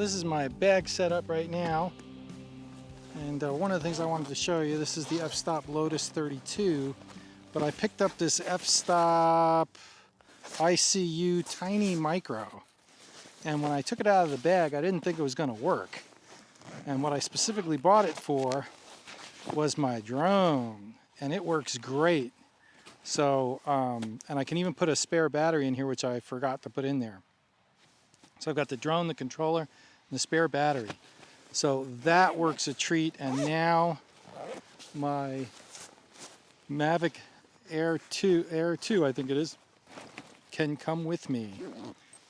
this is my bag setup right now. And one of the things I wanted to show you, this is the f-stop Lotus 32, but I picked up this f-stop ICU Tiny Micro. And when I took it out of the bag, I didn't think it was going to work. And what I specifically bought it for was my drone, and it works great. So, and I can even put a spare battery in here, which I forgot to put in there. So I've got the drone, the controller, and the spare battery. So that works a treat. And now my Mavic Air 2, I think it is, can come with me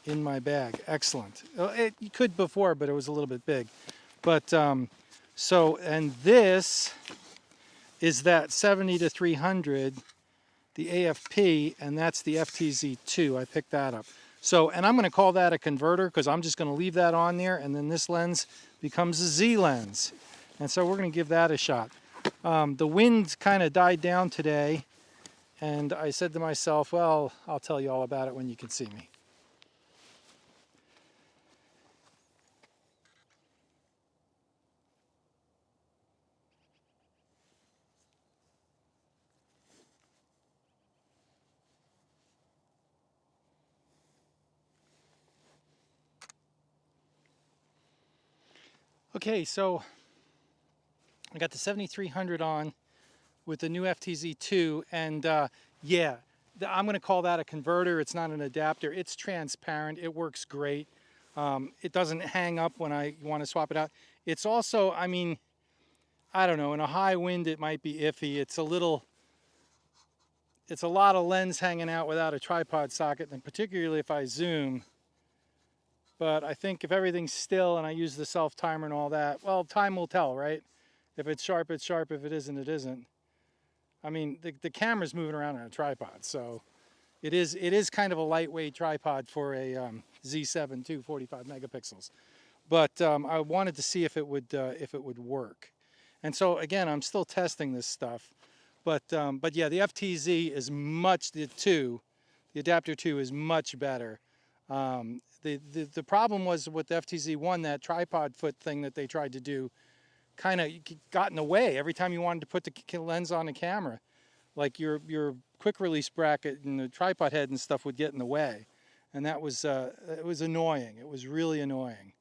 in my bag. Excellent. You could before, but it was a little bit big. But so, and this is that 70-300, the AFP, and that's the FTZ2. I picked that up. So, and I'm going to call that a converter because I'm just going to leave that on there, and then this lens becomes a Z lens. And so we're going to give that a shot. The wind kind of died down today, and I said to myself, well, I'll tell you all about it when you can see me. Okay, so I got the 7300 on with the new FTZ2, and yeah, I'm going to call that a converter. It's not an adapter. It's transparent. It works great. It doesn't hang up when I want to swap it out. It's also, I mean, I don't know, in a high wind it might be iffy. It's a lot of lens hanging out without a tripod socket, and particularly if I zoom. But I think if everything's still and I use the self timer and all that, well, time will tell, right? If it's sharp, it's sharp. If it isn't, it isn't. I mean, the camera's moving around on a tripod, so it is kind of a lightweight tripod for a Z7 II, 45 megapixels. But I wanted to see if it would work. And so again, I'm still testing this stuff. But yeah, the FTZ is much, the adapter 2 is much better. The problem was with the FTZ1, that tripod foot thing that they tried to do kind of got in the way every time you wanted to put the lens on the camera. Like your quick release bracket and the tripod head and stuff would get in the way. And that was, it was annoying. It was really annoying.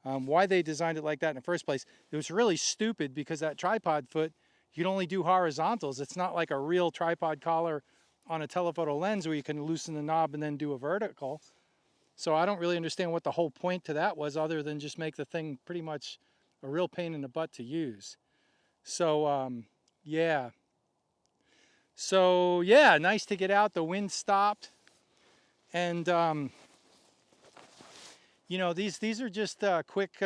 Why they designed it like that in the first place, it was really stupid because that tripod foot, you can only do horizontals. It's not like a real tripod collar on a telephoto lens where you can loosen the knob and then do a vertical. So I don't really understand what the whole point to that was, other than just make the thing pretty much a real pain in the butt to use. So yeah. So yeah, nice to get out. The wind stopped. And you know, these are just quick,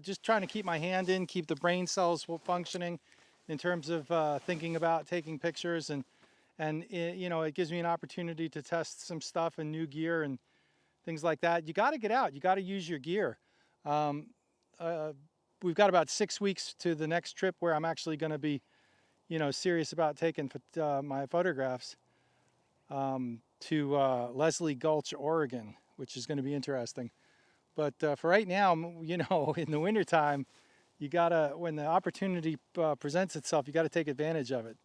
just trying to keep my hand in, keep the brain cells functioning in terms of thinking about taking pictures. And you know, it gives me an opportunity to test some stuff and new gear and things like that. You got to get out. You got to use your gear. We've got about 6 weeks to the next trip where I'm actually going to be, you know, serious about taking my photographs to Leslie Gulch, Oregon, which is going to be interesting. But for right now, you know, in the wintertime, you got to, when the opportunity presents itself, you got to take advantage of it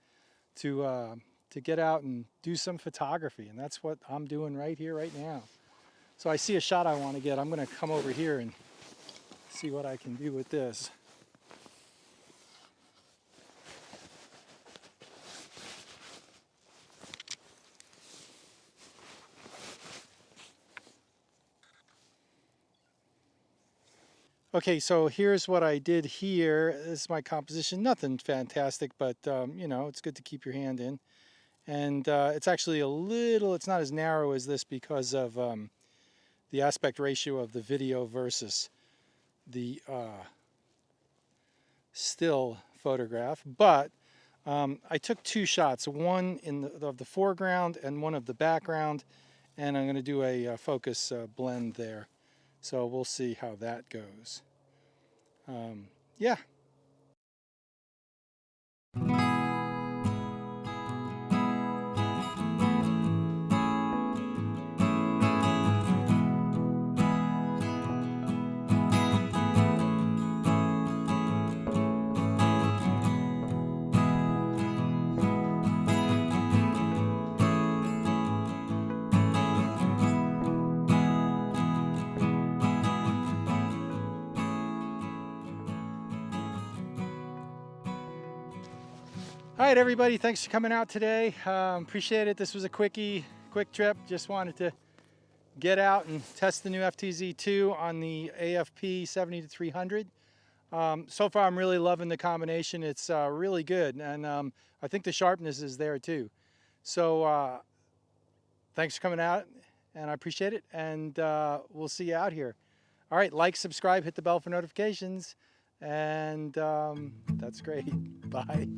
to get out and do some photography. And that's what I'm doing right here, right now. So I see a shot I want to get. I'm going to come over here and see what I can do with this. Okay, so here's what I did here. This is my composition. Nothing fantastic, but you know, it's good to keep your hand in. And it's actually a little, it's not as narrow as this because of the aspect ratio of the video versus the still photograph. But I took 2 shots, one of the foreground and one of the background, and I'm going to do a focus blend there. So we'll see how that goes. Yeah. All right, everybody, thanks for coming out today. Appreciate it. This was a quick trip. Just wanted to get out and test the new FTZ2 on the AFP 70-300. So far, I'm really loving the combination. It's really good, and I think the sharpness is there too. So thanks for coming out, and I appreciate it, and we'll see you out here. All right, like, subscribe, hit the bell for notifications, and that's great. Bye.